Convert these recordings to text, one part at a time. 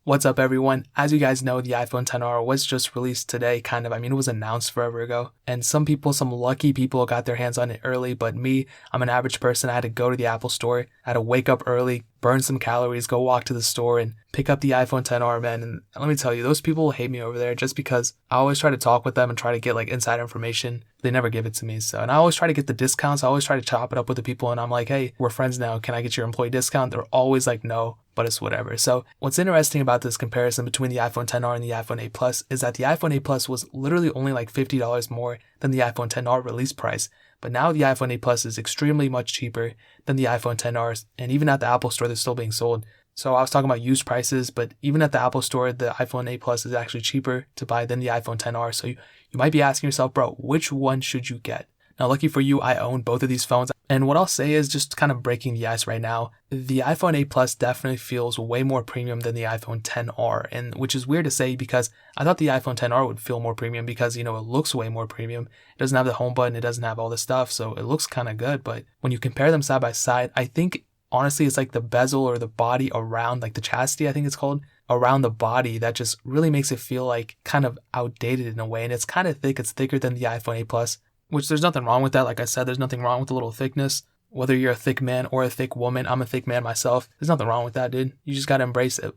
What's up, everyone? As you guys know, the iPhone XR was just released today, it was announced forever ago. And some lucky people got their hands on it early, but me, I'm an average person. I had to go to the Apple store. I had to wake up early, burn some calories, go walk to the store and pick up the iPhone XR, man. And let me tell you, those people hate me over there just because I always try to talk with them and try to get like inside information. They never give it to me. And I always try to get the discounts. I always try to chop it up with the people and I'm like, hey, we're friends now. Can I get your employee discount? They're always like, no, but it's whatever. So what's interesting about this comparison between the iPhone XR and the iPhone 8 Plus is that the iPhone 8 Plus was literally only like $50 more than the iPhone XR release price. But now the iPhone 8 Plus is extremely much cheaper than the iPhone XR, and even at the Apple store, they're still being sold. So I was talking about used prices, but even at the Apple store, the iPhone 8 Plus is actually cheaper to buy than the iPhone XR. So you might be asking yourself, bro, which one should you get? Now, lucky for you, I own both of these phones. And what I'll say is just kind of breaking the ice right now. The iPhone 8 Plus definitely feels way more premium than the iPhone XR, and which is weird to say because I thought the iPhone XR would feel more premium because, it looks way more premium. It doesn't have the home button, it doesn't have all this stuff, so it looks kind of good. But when you compare them side by side, I think honestly it's like the bezel or the body around, like the chastity, I think it's called, around the body that just really makes it feel like kind of outdated in a way. And it's kind of thick. It's thicker than the iPhone 8 Plus. Which there's nothing wrong with that. Like I said, there's nothing wrong with a little thickness. Whether you're a thick man or a thick woman, I'm a thick man myself. There's nothing wrong with that, dude. You just gotta embrace it.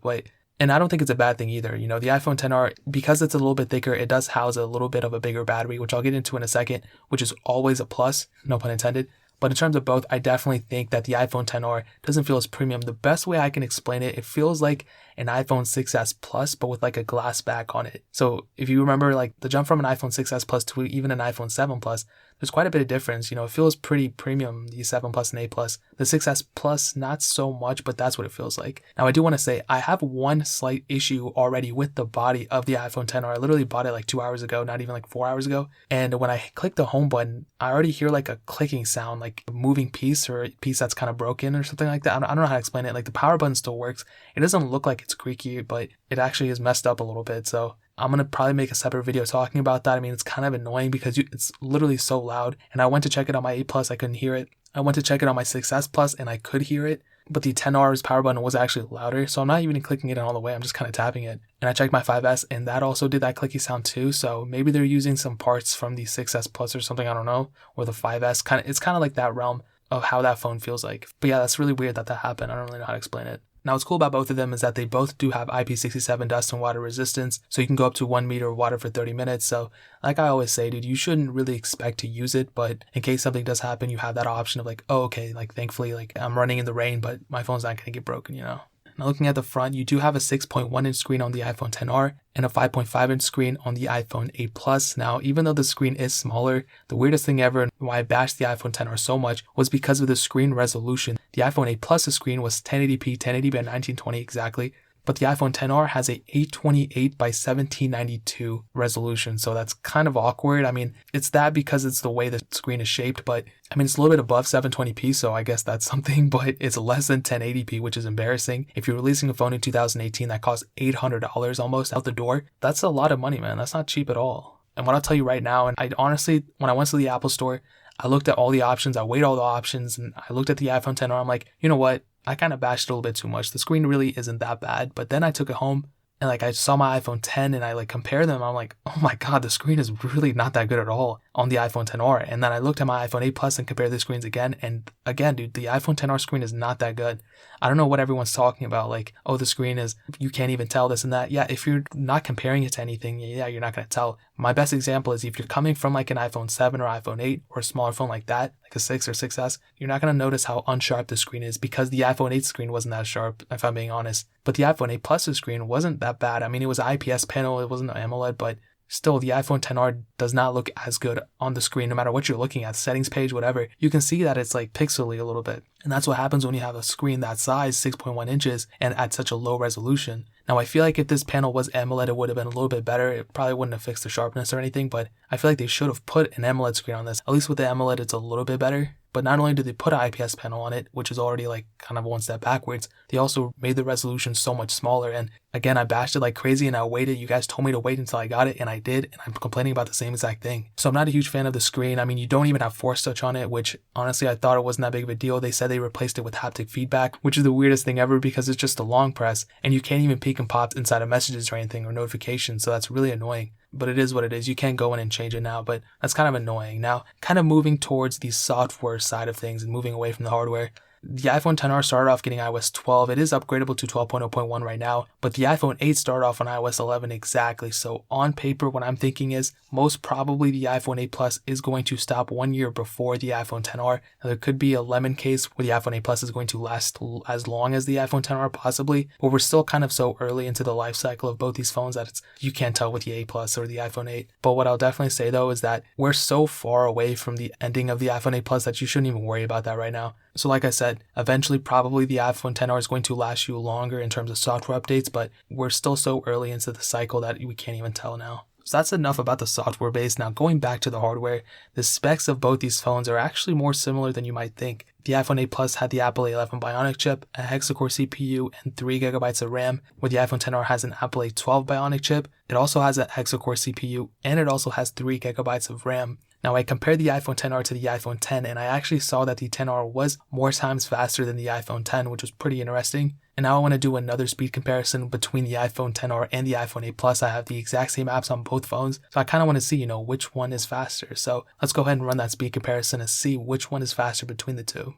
And I don't think it's a bad thing either. The iPhone XR, because it's a little bit thicker, it does house a little bit of a bigger battery, which I'll get into in a second, which is always a plus, no pun intended. But in terms of both, I definitely think that the iPhone XR doesn't feel as premium. The best way I can explain it, it feels like an iPhone 6s Plus, but with like a glass back on it. So if you remember like the jump from an iPhone 6s Plus to even an iPhone 7 Plus, there's quite a bit of difference. It feels pretty premium, the 7 Plus and 8 Plus. The 6s Plus, not so much, but that's what it feels like. Now, I do want to say I have one slight issue already with the body of the iPhone XR. I literally bought it like 2 hours ago, not even like 4 hours ago. And when I click the home button, I already hear like a clicking sound, like a moving piece or a piece that's kind of broken or something like that. I don't know how to explain it. Like the power button still works. It doesn't look like it's creaky, but it actually is messed up a little bit. So I'm going to probably make a separate video talking about that. I mean, it's kind of annoying because it's literally so loud. And I went to check it on my 8 Plus, I couldn't hear it. I went to check it on my 6S Plus and I could hear it. But the XR's power button was actually louder. So I'm not even clicking it all the way. I'm just kind of tapping it. And I checked my 5S and that also did that clicky sound too. So maybe they're using some parts from the 6S Plus or something, I don't know. Or the 5S. It's kind of like that realm of how that phone feels like. But yeah, that's really weird that happened. I don't really know how to explain it. Now, what's cool about both of them is that they both do have IP67 dust and water resistance, so you can go up to 1 meter of water for 30 minutes. So, like I always say, dude, you shouldn't really expect to use it, but in case something does happen, you have that option of like, oh, okay, like thankfully, like I'm running in the rain, but my phone's not gonna get broken, Now, looking at the front, you do have a 6.1 inch screen on the iPhone XR and a 5.5 inch screen on the iPhone 8 Plus. Now, even though the screen is smaller, the weirdest thing ever and why I bashed the iPhone XR so much was because of the screen resolution. The iPhone 8 Plus screen was 1080p, 1080 by 1920 exactly, but the iPhone XR has a 828 by 1792 resolution, so that's kind of awkward. I mean, it's that because it's the way the screen is shaped, but I mean, it's a little bit above 720p, so I guess that's something, but it's less than 1080p, which is embarrassing. If you're releasing a phone in 2018 that costs $800 almost out the door, that's a lot of money, man. That's not cheap at all. And what I'll tell you right now, and I honestly, when I went to the Apple store, I looked at all the options, I weighed all the options, and I looked at the iPhone XR, I'm like, you know what? I kind of bashed it a little bit too much. The screen really isn't that bad, but then I took it home and like I saw my iPhone X and I like compared them. I'm like, oh my God, the screen is really not that good at all on the iPhone XR. And then I looked at my iPhone 8 Plus and compared the screens again. And again, dude, the iPhone XR screen is not that good. I don't know what everyone's talking about. Like, oh, the screen is, you can't even tell this and that. Yeah, if you're not comparing it to anything, yeah, you're not going to tell. My best example is if you're coming from like an iPhone 7 or iPhone 8 or a smaller phone like that, like a 6 or 6S, you're not going to notice how unsharp the screen is because the iPhone 8 screen wasn't that sharp, if I'm being honest. But the iPhone 8 Plus screen wasn't that bad. I mean, it was an IPS panel, it wasn't an AMOLED, but still, the iPhone XR does not look as good on the screen no matter what you're looking at, settings page, whatever. You can see that it's like pixely a little bit. And that's what happens when you have a screen that size, 6.1 inches, and at such a low resolution. Now, I feel like if this panel was AMOLED, it would have been a little bit better. It probably wouldn't have fixed the sharpness or anything, but I feel like they should have put an AMOLED screen on this. At least with the AMOLED, it's a little bit better. But not only did they put an IPS panel on it, which is already like kind of one step backwards, they also made the resolution so much smaller. And Again, I bashed it like crazy and I waited. You guys told me to wait until I got it, and I did, and I'm complaining about the same exact thing. So I'm not a huge fan of the screen. I mean, you don't even have Force Touch on it, which honestly I thought it wasn't that big of a deal. They said they replaced it with haptic feedback, which is the weirdest thing ever because it's just a long press, and you can't even peek and pop inside of messages or anything or notifications, so that's really annoying. But it is what it is. You can't go in and change it now, but that's kind of annoying. Now, kind of moving towards the software side of things and moving away from the hardware. The iPhone XR started off getting iOS 12. It is upgradable to 12.0.1 right now, but the iPhone 8 started off on iOS 11 exactly. So on paper, what I'm thinking is most probably the iPhone 8 Plus is going to stop 1 year before the iPhone XR. Now, there could be a lemon case where the iPhone 8 Plus is going to last as long as the iPhone XR possibly, but we're still kind of so early into the life cycle of both these phones that you can't tell with the 8 Plus or the iPhone 8. But what I'll definitely say though is that we're so far away from the ending of the iPhone 8 Plus that you shouldn't even worry about that right now. So like I said, eventually probably the iPhone XR is going to last you longer in terms of software updates, but we're still so early into the cycle that we can't even tell now. So that's enough about the software base. Now going back to the hardware, the specs of both these phones are actually more similar than you might think. The iPhone 8 Plus had the Apple A11 Bionic chip, a hexa-core CPU, and 3GB of RAM, where the iPhone XR has an Apple A12 Bionic chip. It also has a hexa-core CPU, and it also has 3GB of RAM. Now I compared the iPhone XR to the iPhone X, and I actually saw that the XR was more times faster than the iPhone X, which was pretty interesting. And now I want to do another speed comparison between the iPhone XR and the iPhone 8 Plus. I have the exact same apps on both phones, so I kind of want to see, which one is faster. So let's go ahead and run that speed comparison and see which one is faster between the two.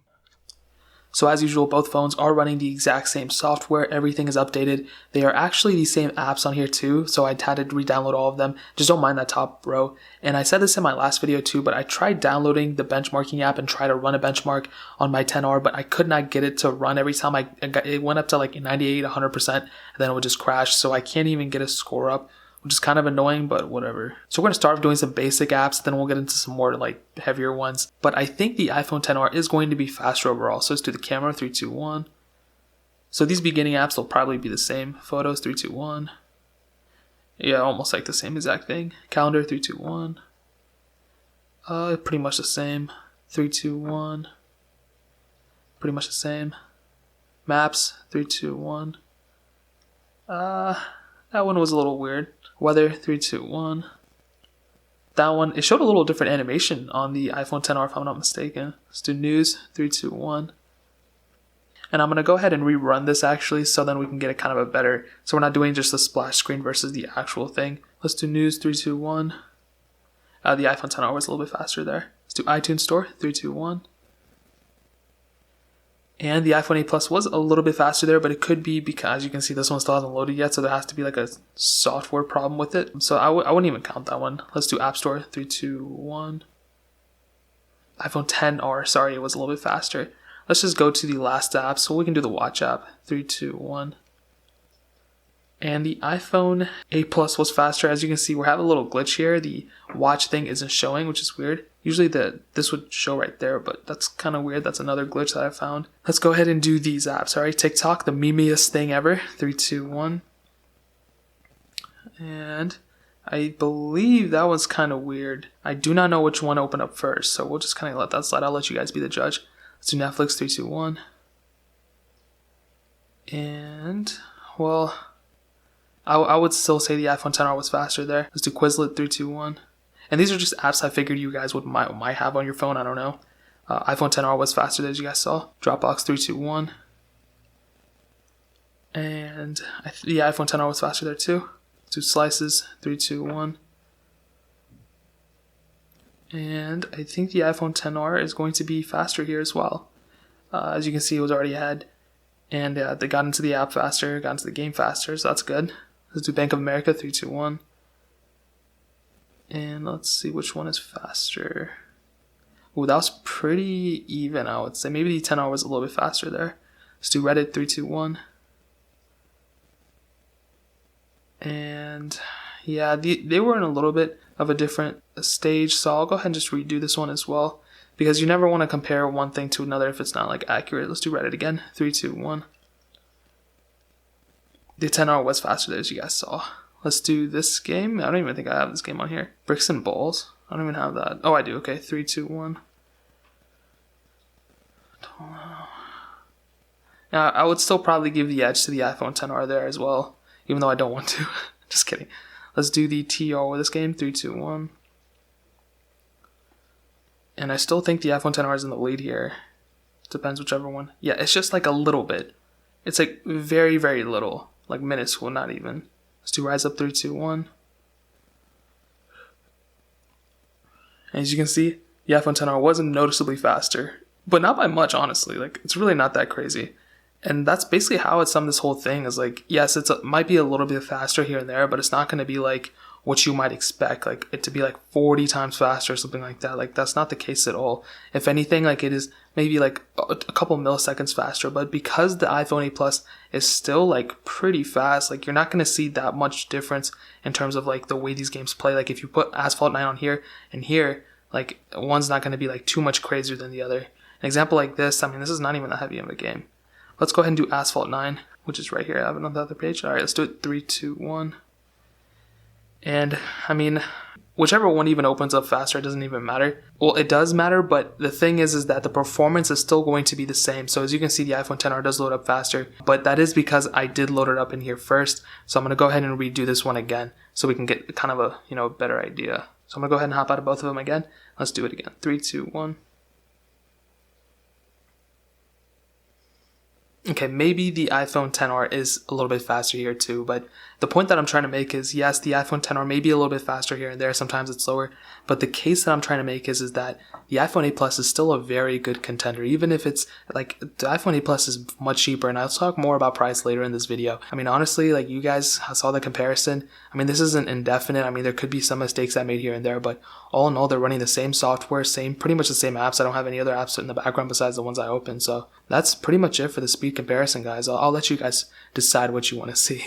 So as usual, both phones are running the exact same software. Everything is updated. They are actually the same apps on here too, so I had to re-download all of them. Just don't mind that top row. And I said this in my last video too, but I tried downloading the benchmarking app and tried to run a benchmark on my XR, but I could not get it to run every time. It went up to like 98, 100%, and then it would just crash, so I can't even get a score up, which is kind of annoying, but whatever. So we're going to start doing some basic apps, then we'll get into some more like heavier ones. But I think the iPhone XR is going to be faster overall. So let's do the camera, 3, 2, 1. So these beginning apps will probably be the same. Photos, 3, 2, 1. Yeah, almost like the same exact thing. Calendar, 3, 2, 1. Pretty much the same. 3, 2, 1. Pretty much the same. Maps, 3, 2, 1. That one was a little weird. Weather, 3, 2, 1. That one, it showed a little different animation on the iPhone XR if I'm not mistaken. Let's do news, 3, 2, 1. And I'm going to go ahead and rerun this actually, so then we can get a kind of a better, so we're not doing just the splash screen versus the actual thing. Let's do news, 3, 2, 1. The iPhone XR was a little bit faster there. Let's do iTunes Store, 3, 2, 1. And the iPhone 8 Plus was a little bit faster there, but it could be because, as you can see, this one still hasn't loaded yet, so there has to be like a software problem with it. So I wouldn't even count that one. Let's do App Store, 3, 2, 1. iPhone XR, sorry, it was a little bit faster. Let's just go to the last app, so we can do the Watch app, 3, 2, 1. And the iPhone 8 Plus was faster. As you can see, we're having a little glitch here. The watch thing isn't showing, which is weird. Usually this would show right there, but that's kind of weird. That's another glitch that I found. Let's go ahead and do these apps. All right, TikTok, the memeiest thing ever. 3, 2, 1. And I believe that was kind of weird. I do not know which one opened up first, so we'll just kind of let that slide. I'll let you guys be the judge. Let's do Netflix, 3, 2, 1. And, well, I would still say the iPhone XR was faster there. Let's do Quizlet, 3, 2, 1. And these are just apps I figured you guys might have on your phone. I don't know. iPhone XR was faster, as you guys saw. Dropbox, 3, 2, 1. And the iPhone XR was faster there too. Let's do Slices, 3, 2, 1. And I think the iPhone XR is going to be faster here as well. As you can see, it was already ahead. And they got into the app faster, got into the game faster, so that's good. Let's do Bank of America, 3, 2, 1. And let's see which one is faster. Ooh, that was pretty even, I would say. Maybe the XR was a little bit faster there. Let's do Reddit, 3, 2, 1. And yeah, they were in a little bit of a different stage, so I'll go ahead and just redo this one as well, because you never want to compare one thing to another if it's not like accurate. Let's do Reddit again, 3, 2, 1. The XR was faster there, as you guys saw. Let's do this game. I don't even think I have this game on here. Bricks and Balls. I don't even have that. Oh, I do. Okay, 3, 2, 1. Now, I would still probably give the edge to the iPhone XR there as well. even though I don't want to. Just kidding. Let's do the TR with this game. 3, 2, 1. And I still think the iPhone XR is in the lead here. Depends whichever one. Yeah, it's just like a little bit. It's like very, very little. Like minuscule, not even. Let's do Rise Up 3, 2, 1. And as you can see, the iPhone XR wasn't noticeably faster. But not by much, honestly. Like, it's really not that crazy. And that's basically how it summed this whole thing. Is like, yes, might be a little bit faster here and there, but it's not going to be like what you might expect, like it to be like 40 times faster or something like that. Like, that's not the case at all. If anything, like, it is maybe like a couple milliseconds faster. But because the iPhone 8 Plus is still like pretty fast, like, you're not going to see that much difference in terms of like the way these games play. Like, if you put Asphalt 9 on here and here, like, one's not going to be like too much crazier than the other. An example like this, I mean, this is not even that heavy of a game. Let's go ahead and do Asphalt 9, which is right here. I have it on the other page. All right, let's do it. 3, 2, 1. And I mean, whichever one even opens up faster, it doesn't even matter. Well, it does matter, but the thing is that the performance is still going to be the same. So as you can see, the iPhone XR does load up faster, but that is because I did load it up in here first. So I'm going to go ahead and redo this one again so we can get kind of a, better idea. So I'm going to go ahead and hop out of both of them again. Let's do it again. 3, 2, 1. Okay, maybe the iPhone XR is a little bit faster here too, but the point that I'm trying to make is, yes, the iPhone XR may be a little bit faster here and there, sometimes it's slower, but the case that I'm trying to make is that the iPhone 8 Plus is still a very good contender, even if it's, like, the iPhone 8 Plus is much cheaper, and I'll talk more about price later in this video. I mean, honestly, like, you guys saw the comparison. I mean, this isn't indefinite. I mean, there could be some mistakes I made here and there, but all in all, they're running the same software, pretty much the same apps. I don't have any other apps in the background besides the ones I opened, so that's pretty much it for the speed comparison, guys. I'll let you guys decide what you want to see.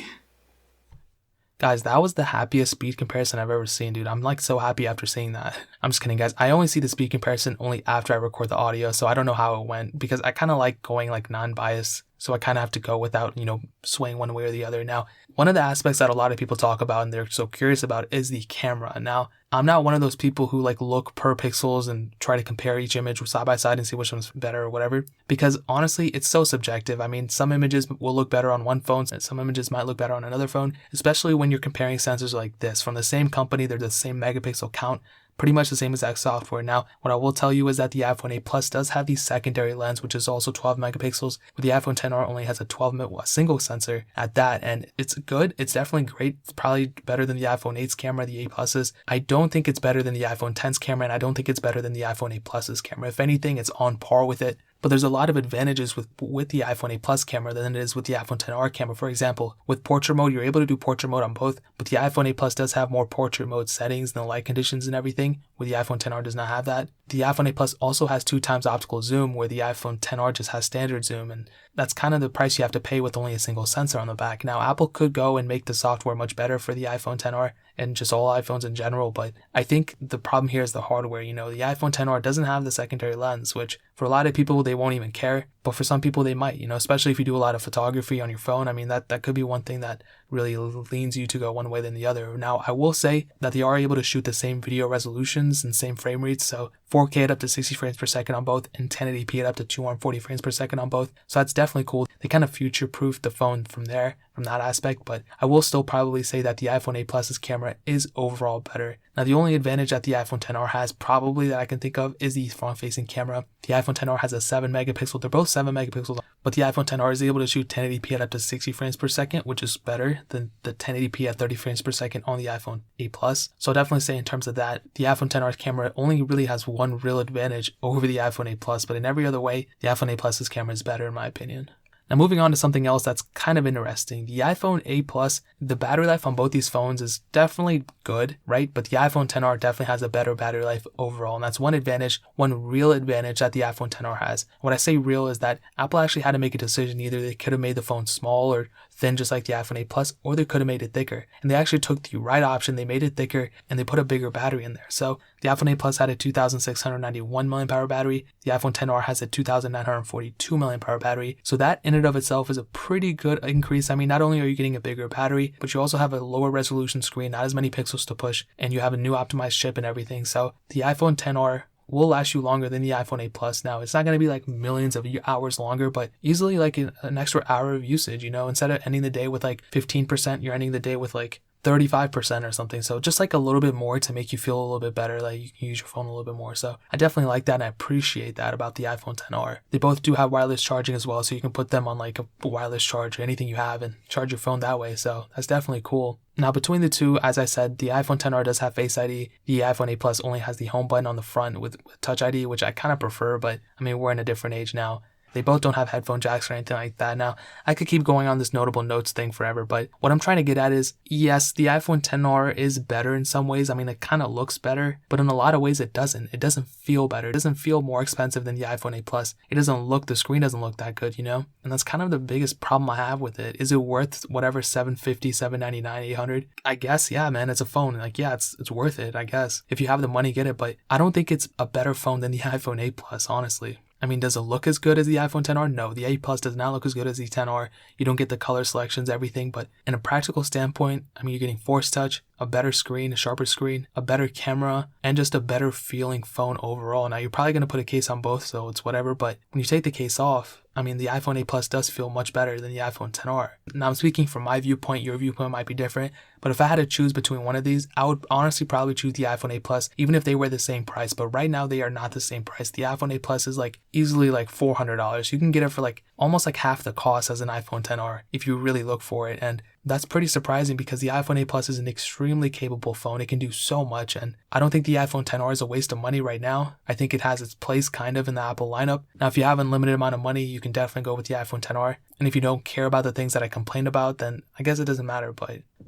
Guys, that was the happiest speed comparison I've ever seen, dude. I'm like so happy after seeing that. I'm just kidding, guys. I only see the speed comparison only after I record the audio, so I don't know how it went because I kind of like going like non-biased. So I kind of have to go without, swaying one way or the other. Now, one of the aspects that a lot of people talk about and they're so curious about is the camera. Now, I'm not one of those people who like look per pixels and try to compare each image side by side and see which one's better or whatever, because honestly, it's so subjective. I mean, some images will look better on one phone and some images might look better on another phone, especially when you're comparing sensors like this from the same company. They're the same megapixel count, pretty much the same exact software. Now, what I will tell you is that the iPhone 8 Plus does have the secondary lens, which is also 12 megapixels, but the iPhone XR only has a single sensor at that, and it's good. It's definitely great. It's probably better than the iPhone 8's camera, the 8 Plus's. I don't think it's better than the iPhone X's camera, and I don't think it's better than the iPhone 8 Plus's camera. If anything, it's on par with it. But there's a lot of advantages with the iPhone 8 Plus camera than it is with the iPhone XR camera. For example, with portrait mode, you're able to do portrait mode on both, but the iPhone 8 Plus does have more portrait mode settings and the light conditions and everything, where the iPhone XR does not have that. The iPhone 8 Plus also has 2x optical zoom, where the iPhone XR just has standard zoom, and that's kind of the price you have to pay with only a single sensor on the back. Now, Apple could go and make the software much better for the iPhone XR and just all iPhones in general, but I think the problem here is the hardware. The iPhone XR doesn't have the secondary lens, which for a lot of people, they won't even care, but for some people, they might, especially if you do a lot of photography on your phone. I mean, that could be one thing that really leans you to go one way than the other. Now, I will say that they are able to shoot the same video resolutions and same frame rates, so 4K at up to 60 frames per second on both, and 1080p at up to 240 frames per second on both, so that's definitely cool. They kind of future-proofed the phone from that aspect, but I will still probably say that the iPhone 8 Plus's camera is overall better. Now, the only advantage that the iPhone XR has, probably that I can think of, is the front-facing camera. The iPhone XR has a 7 megapixel. They're both 7 megapixels, but the iPhone XR is able to shoot 1080p at up to 60 frames per second, which is better than the 1080p at 30 frames per second on the iPhone 8 Plus. So I'll definitely say in terms of that, the iPhone XR's camera only really has one real advantage over the iPhone 8 Plus, but in every other way, the iPhone 8 Plus's camera is better in my opinion. Now, moving on to something else that's kind of interesting. The iPhone 8 Plus, the battery life on both these phones is definitely good, right? But the iPhone XR definitely has a better battery life overall. And that's one real advantage that the iPhone XR has. What I say real is that Apple actually had to make a decision. Either they could have made the phone small or thin, just like the iPhone 8 Plus, or they could have made it thicker. And they actually took the right option. They made it thicker and they put a bigger battery in there. So the iPhone 8 Plus had a 2,691 mAh battery. The iPhone XR has a 2,942 mAh battery. So that in and of itself is a pretty good increase. I mean, not only are you getting a bigger battery, but you also have a lower resolution screen, not as many pixels to push, and you have a new optimized chip and everything. So the iPhone XR will last you longer than the iPhone 8 Plus. Now, it's not going to be like millions of hours longer, but easily like an extra hour of usage, instead of ending the day with like 15%, you're ending the day with like 35% or something. So just like a little bit more to make you feel a little bit better, like you can use your phone a little bit more. So I definitely like that, and I appreciate that about the iPhone XR. They both do have wireless charging as well, so you can put them on like a wireless charge or anything you have and charge your phone that way. So that's definitely cool. Now, between the two, as I said, the iPhone XR does have Face ID. The iPhone 8 Plus only has the home button on the front with Touch ID, which I kind of prefer, but I mean, we're in a different age now. They both don't have headphone jacks or anything like that. Now, I could keep going on this notable notes thing forever, but what I'm trying to get at is, yes, the iPhone XR is better in some ways. I mean, it kind of looks better, but in a lot of ways it doesn't. It doesn't feel better. It doesn't feel more expensive than the iPhone 8 Plus. It doesn't look, the screen doesn't look that good, And that's kind of the biggest problem I have with it. Is it worth whatever, $750, $799, $800? I guess, yeah, man, it's a phone. Like, yeah, it's worth it, I guess. If you have the money, get it, but I don't think it's a better phone than the iPhone 8 Plus, honestly. I mean, does it look as good as the iPhone XR? No, the 8 Plus does not look as good as the XR. You don't get the color selections, everything, but in a practical standpoint, I mean, you're getting Force Touch, a better screen, a sharper screen, a better camera, and just a better feeling phone overall. Now, you're probably going to put a case on both, so it's whatever, but when you take the case off, I mean, the iPhone 8 Plus does feel much better than the iPhone XR. Now, I'm speaking from my viewpoint. Your viewpoint might be different, but if I had to choose between one of these, I would honestly probably choose the iPhone 8 Plus, even if they were the same price. But right now, they are not the same price. The iPhone 8 Plus is like easily like $400. You can get it for like almost like half the cost as an iPhone XR if you really look for it. And that's pretty surprising because the iPhone 8 Plus is an extremely capable phone. It can do so much, and I don't think the iPhone XR is a waste of money right now. I think it has its place kind of in the Apple lineup. Now, if you have unlimited amount of money, you can definitely go with the iPhone XR. And if you don't care about the things that I complained about, then I guess it doesn't matter,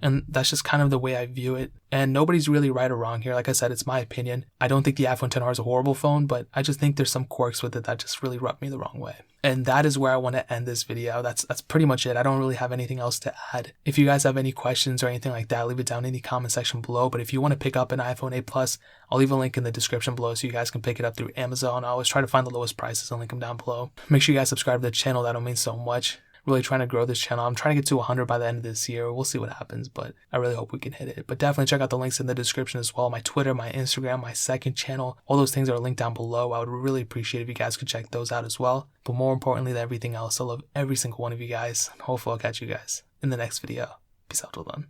and that's just kind of the way I view it. And nobody's really right or wrong here. Like I said, it's my opinion. I don't think the iPhone XR is a horrible phone, but I just think there's some quirks with it that just really rub me the wrong way. And that is where I want to end this video. That's pretty much it. I don't really have anything else to add. If you guys have any questions or anything like that, leave it down in the comment section below. But if you want to pick up an iPhone 8 Plus, I'll leave a link in the description below so you guys can pick it up through Amazon. I always try to find the lowest prices and link them down below. Make sure you guys subscribe to the channel. That'll mean so much. Really trying to grow this channel. I'm trying to get to 100 by the end of this year. We'll see what happens, but I really hope we can hit it. But definitely check out the links in the description as well. My Twitter, my Instagram, my second channel. All those things are linked down below. I would really appreciate if you guys could check those out as well. But more importantly than everything else, I love every single one of you guys. Hopefully I'll catch you guys in the next video. Peace out till then.